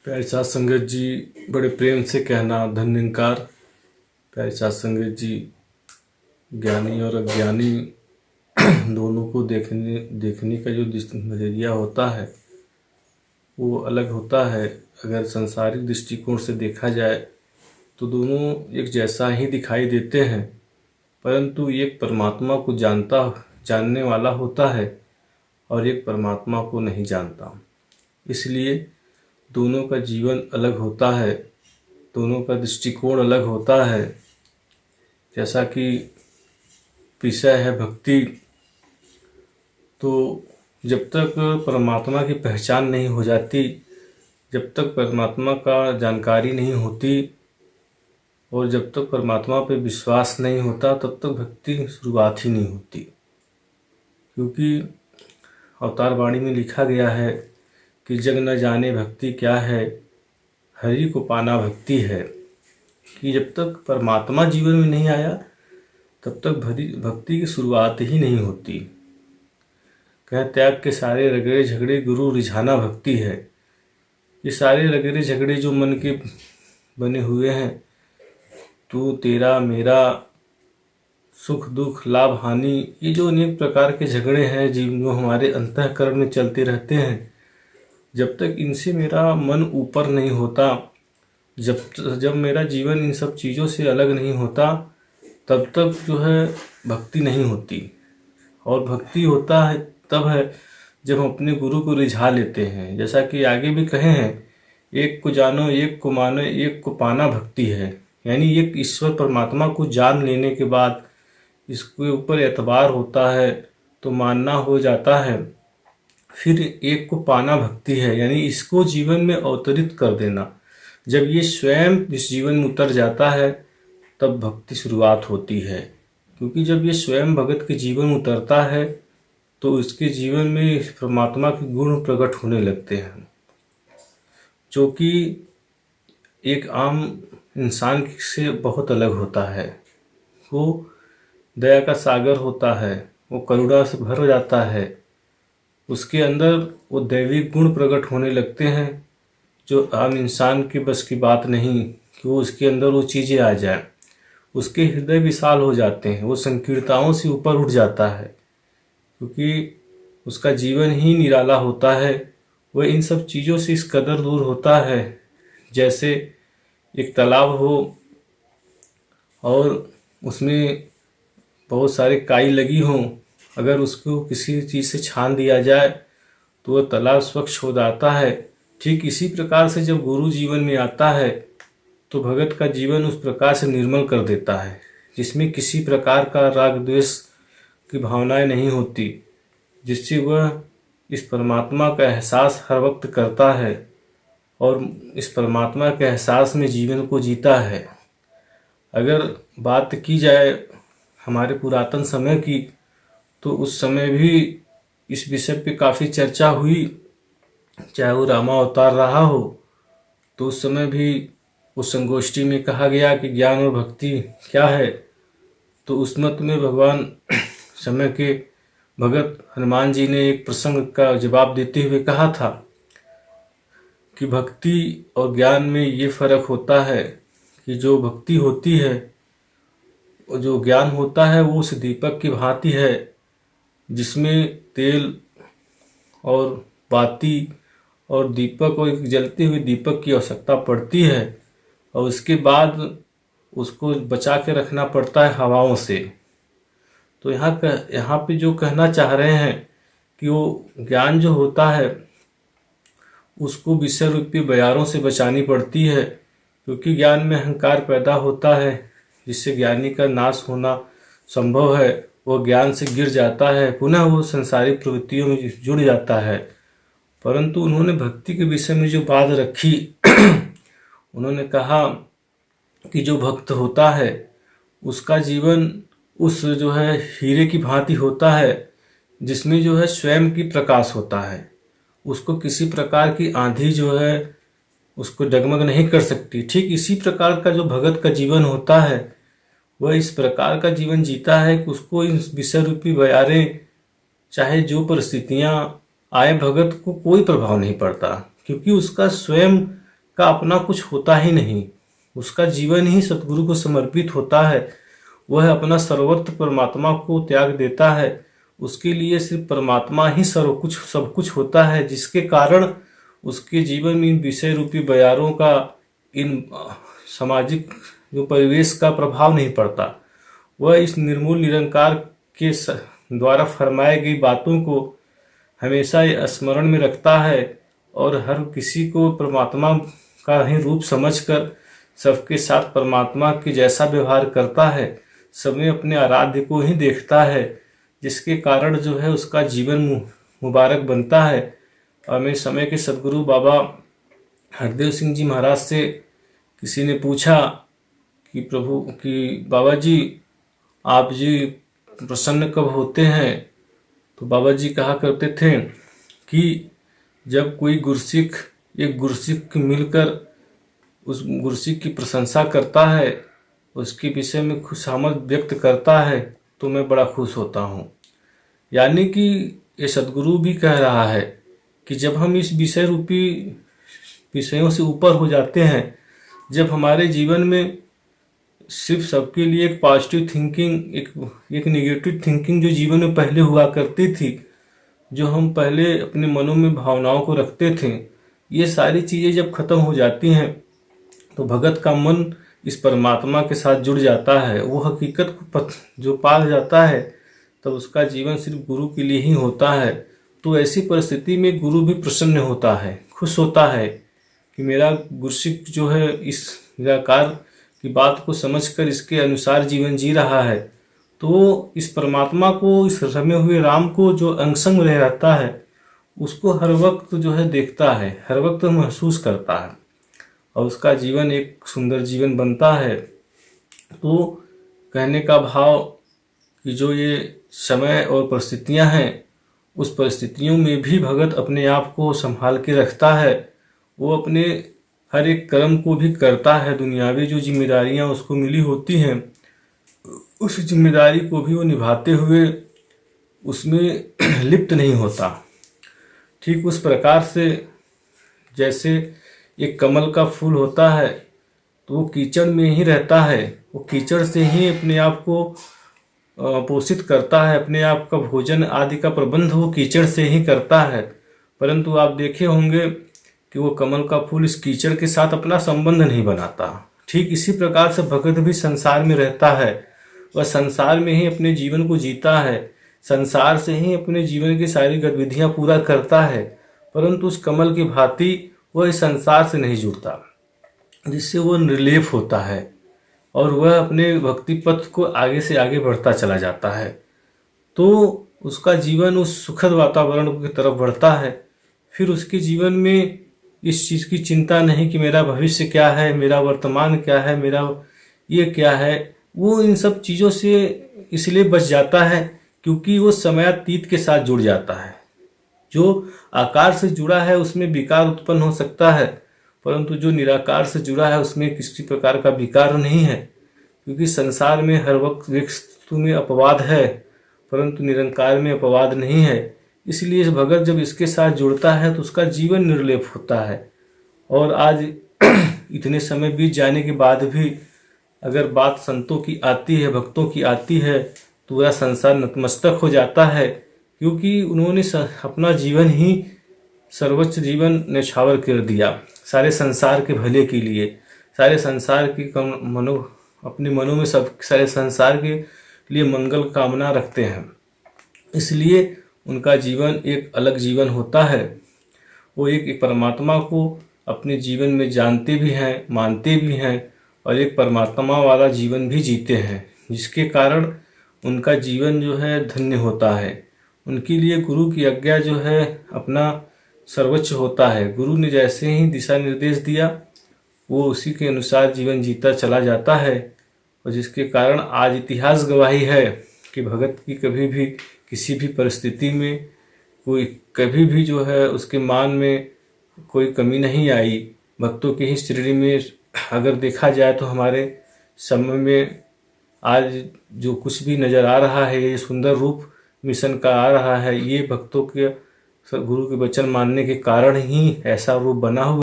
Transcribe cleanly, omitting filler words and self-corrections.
प्यारे साथ संगत जी, बड़े प्रेम से कहना धन्यकार। प्यारे साथ संगत जी, ज्ञानी और अज्ञानी दोनों को देखने का जो नज़रिया होता है वो अलग होता है। अगर संसारिक दृष्टिकोण से देखा जाए तो दोनों एक जैसा ही दिखाई देते हैं, परंतु एक परमात्मा को जानने वाला होता है और एक परमात्मा को नहीं जानता। इसलिए दोनों का जीवन अलग होता है, दोनों का दृष्टिकोण अलग होता है। जैसा कि विषय है भक्ति, तो जब तक परमात्मा की पहचान नहीं हो जाती, जब तक परमात्मा का जानकारी नहीं होती और जब तक परमात्मा पे विश्वास नहीं होता, तब तक भक्ति की शुरुआत ही नहीं होती। क्योंकि अवतार वाणी में लिखा गया है कि जग न जाने भक्ति क्या है, हरि को पाना भक्ति है। कि जब तक परमात्मा जीवन में नहीं आया तब तक भक्ति की शुरुआत ही नहीं होती। त्याग के सारे रगड़े झगड़े गुरु रिझाना भक्ति है। ये सारे रगड़े झगड़े जो मन के बने हुए हैं, तू तेरा मेरा, सुख दुख लाभ हानि, ये जो अनेक प्रकार के झगड़े हैं जो हमारे अंतःकरण में चलते रहते हैं, जब तक इनसे मेरा मन ऊपर नहीं होता, जब मेरा जीवन इन सब चीज़ों से अलग नहीं होता, तब तक जो है भक्ति नहीं होती। और भक्ति होता है तब है जब हम अपने गुरु को रिझा लेते हैं। जैसा कि आगे भी कहे हैं, एक को जानो एक को मानो एक को पाना भक्ति है। यानी एक ईश्वर परमात्मा को जान लेने के बाद इसके ऊपर एतबार होता है तो मानना हो जाता है, फिर एक को पाना भक्ति है। यानी इसको जीवन में अवतरित कर देना। जब ये स्वयं इस जीवन में उतर जाता है तब भक्ति शुरुआत होती है। क्योंकि जब ये स्वयं भगत के जीवन में उतरता है तो उसके जीवन में परमात्मा के गुण प्रकट होने लगते हैं, जो कि एक आम इंसान से बहुत अलग होता है। वो दया का सागर होता है, वो करुणा से भर जाता है, उसके अंदर वो दैवी गुण प्रकट होने लगते हैं जो आम इंसान के बस की बात नहीं कि वो उसके अंदर वो चीज़ें आ जाए। उसके हृदय विशाल हो जाते हैं, वो संकीर्णताओं से ऊपर उठ जाता है, क्योंकि उसका जीवन ही निराला होता है। वह इन सब चीज़ों से इस कदर दूर होता है जैसे एक तालाब हो और उसमें बहुत सारे काई लगी हों, अगर उसको किसी चीज़ से छान दिया जाए तो वह तालाब स्वच्छ हो जाता है। ठीक इसी प्रकार से जब गुरु जीवन में आता है तो भगत का जीवन उस प्रकार से निर्मल कर देता है, जिसमें किसी प्रकार का राग द्वेष की भावनाएं नहीं होती, जिससे वह इस परमात्मा का एहसास हर वक्त करता है और इस परमात्मा के एहसास में जीवन को जीता है। अगर बात की जाए हमारे पुरातन समय की, तो उस समय भी इस विषय पे काफ़ी चर्चा हुई। चाहे वो रामा अवतार रहा हो तो उस समय भी उस संगोष्ठी में कहा गया कि ज्ञान और भक्ति क्या है। तो उस मत में भगवान समय के भगत हनुमान जी ने एक प्रसंग का जवाब देते हुए कहा था कि भक्ति और ज्ञान में ये फर्क होता है कि जो भक्ति होती है, जो ज्ञान होता है, वो उस दीपक की भांति है जिसमें तेल और बाती और दीपक और जलते हुए दीपक की आवश्यकता पड़ती है और उसके बाद उसको बचा के रखना पड़ता है हवाओं से। तो यहाँ पे जो कहना चाह रहे हैं कि वो ज्ञान जो होता है उसको विषय रूपी बयारों से बचानी पड़ती है, क्योंकि ज्ञान में अहंकार पैदा होता है जिससे ज्ञानी का नाश होना संभव है। वो ज्ञान से गिर जाता है, पुनः वो संसारिक प्रवृत्तियों में जुड़ जाता है। परंतु उन्होंने भक्ति के विषय में जो बात रखी उन्होंने कहा कि जो भक्त होता है उसका जीवन उस जो है हीरे की भांति होता है, जिसमें जो है स्वयं की प्रकाश होता है। उसको किसी प्रकार की आंधी जो है उसको डगमग नहीं कर सकती। ठीक इसी प्रकार का जो भगत का जीवन होता है वह इस प्रकार का जीवन जीता है कि उसको इन विषय रूपी बयारें चाहे जो परिस्थितियां आए, भगत को कोई प्रभाव नहीं पड़ता। क्योंकि उसका स्वयं का अपना कुछ होता ही नहीं। उसका जीवन ही सतगुरु को समर्पित होता है। वह अपना सर्वत्र परमात्मा को त्याग देता है। उसके लिए सिर्फ परमात्मा ही सर्व कुछ सब कुछ होता है, जिसके कारण उसके जीवन में इन विषय रूपी बयारों का, इन सामाजिक जो परिवेश का प्रभाव नहीं पड़ता। वह इस निर्मूल निरंकार के द्वारा फरमाई गई बातों को हमेशा स्मरण में रखता है और हर किसी को परमात्मा का ही रूप समझकर सबके साथ परमात्मा के जैसा व्यवहार करता है। सब में अपने आराध्य को ही देखता है, जिसके कारण जो है उसका जीवन मुबारक बनता है। और मेरे समय के सदगुरु बाबा हरदेव सिंह जी महाराज से किसी ने पूछा कि प्रभु कि बाबा जी, आप जी प्रसन्न कब होते हैं? तो बाबा जी कहा करते थे कि जब कोई गुरसिख एक गुरसिख मिलकर उस गुरसिख की प्रशंसा करता है, उसके विषय में खुशामद व्यक्त करता है, तो मैं बड़ा खुश होता हूँ। यानी कि ये सदगुरु भी कह रहा है कि जब हम इस विषय रूपी विषयों से ऊपर हो जाते हैं, जब हमारे जीवन में सिर्फ सबके लिए एक पॉजिटिव थिंकिंग, एक नेगेटिव थिंकिंग जो जीवन में पहले हुआ करती थी, जो हम पहले अपने मनों में भावनाओं को रखते थे, ये सारी चीज़ें जब खत्म हो जाती हैं तो भगत का मन इस परमात्मा के साथ जुड़ जाता है। वो हकीकत को जो पा जाता है, तब उसका जीवन सिर्फ गुरु के लिए ही होता है। तो ऐसी परिस्थिति में गुरु भी प्रसन्न होता है, खुश होता है कि मेरा गुरसिख जो है इस निराकार की बात को समझकर इसके अनुसार जीवन जी रहा है। तो इस परमात्मा को, इस रमे हुए राम को जो अंगसंग रह रहता है, उसको हर वक्त जो है देखता है, हर वक्त महसूस करता है और उसका जीवन एक सुंदर जीवन बनता है। तो कहने का भाव कि जो ये समय और परिस्थितियां हैं, उस परिस्थितियों में भी भगत अपने आप को संभाल के रखता है। वो अपने हर एक कर्म को भी करता है, दुनियावी जो जिम्मेदारियां उसको मिली होती हैं, उस जिम्मेदारी को भी वो निभाते हुए उसमें लिप्त नहीं होता। ठीक उस प्रकार से जैसे एक कमल का फूल होता है, तो वो कीचड़ में ही रहता है, वो कीचड़ से ही अपने आप को पोषित करता है, अपने आप का भोजन आदि का प्रबंध वो कीचड़ से ही करता है। परंतु आप देखे होंगे कि वो कमल का फूल इस कीचड़ के साथ अपना संबंध नहीं बनाता। ठीक इसी प्रकार से भगत भी संसार में रहता है, वह संसार में ही अपने जीवन को जीता है, संसार से ही अपने जीवन की सारी गतिविधियां पूरा करता है। परंतु उस कमल की भांति वह इस संसार से नहीं जुड़ता, जिससे वो निर्लेप होता है और वह अपने भक्ति पथ को आगे से आगे बढ़ता चला जाता है। तो उसका जीवन उस सुखद वातावरण की तरफ बढ़ता है। फिर उसके जीवन में इस चीज़ की चिंता नहीं कि मेरा भविष्य क्या है, मेरा वर्तमान क्या है, मेरा ये क्या है। वो इन सब चीज़ों से इसलिए बच जाता है क्योंकि वो समयातीत के साथ जुड़ जाता है। जो आकार से जुड़ा है उसमें विकार उत्पन्न हो सकता है, परंतु जो निराकार से जुड़ा है उसमें किसी प्रकार का विकार नहीं है, क्योंकि संसार में हर वक्त वस्तु में अपवाद है, परंतु निरंकार में अपवाद नहीं है। इसलिए इस भगत जब इसके साथ जुड़ता है तो उसका जीवन निर्लेप होता है। और आज इतने समय बीत जाने के बाद भी अगर बात संतों की आती है, भक्तों की आती है, तो पूरा संसार नतमस्तक हो जाता है, क्योंकि उन्होंने अपना जीवन ही सर्वोच्च जीवन न्यौछावर कर दिया सारे संसार के भले के लिए। सारे संसार की अपने मनों में सब सारे संसार के लिए मंगल कामना रखते हैं, इसलिए उनका जीवन एक अलग जीवन होता है। वो एक परमात्मा को अपने जीवन में जानते भी हैं, मानते भी हैं और एक परमात्मा वाला जीवन भी जीते हैं, जिसके कारण उनका जीवन जो है धन्य होता है। उनके लिए गुरु की आज्ञा जो है अपना सर्वोच्च होता है। गुरु ने जैसे ही दिशा निर्देश दिया वो उसी के अनुसार जीवन जीता चला जाता है, और जिसके कारण आज इतिहास गवाही है कि भगत की कभी भी किसी भी परिस्थिति में कोई कभी भी जो है उसके मान में कोई कमी नहीं आई। भक्तों की ही श्रेणी में अगर देखा जाए तो हमारे समय में आज जो कुछ भी नज़र आ रहा है, ये सुंदर रूप मिशन का आ रहा है, ये भक्तों के गुरु के वचन मानने के कारण ही ऐसा रूप बना हुआ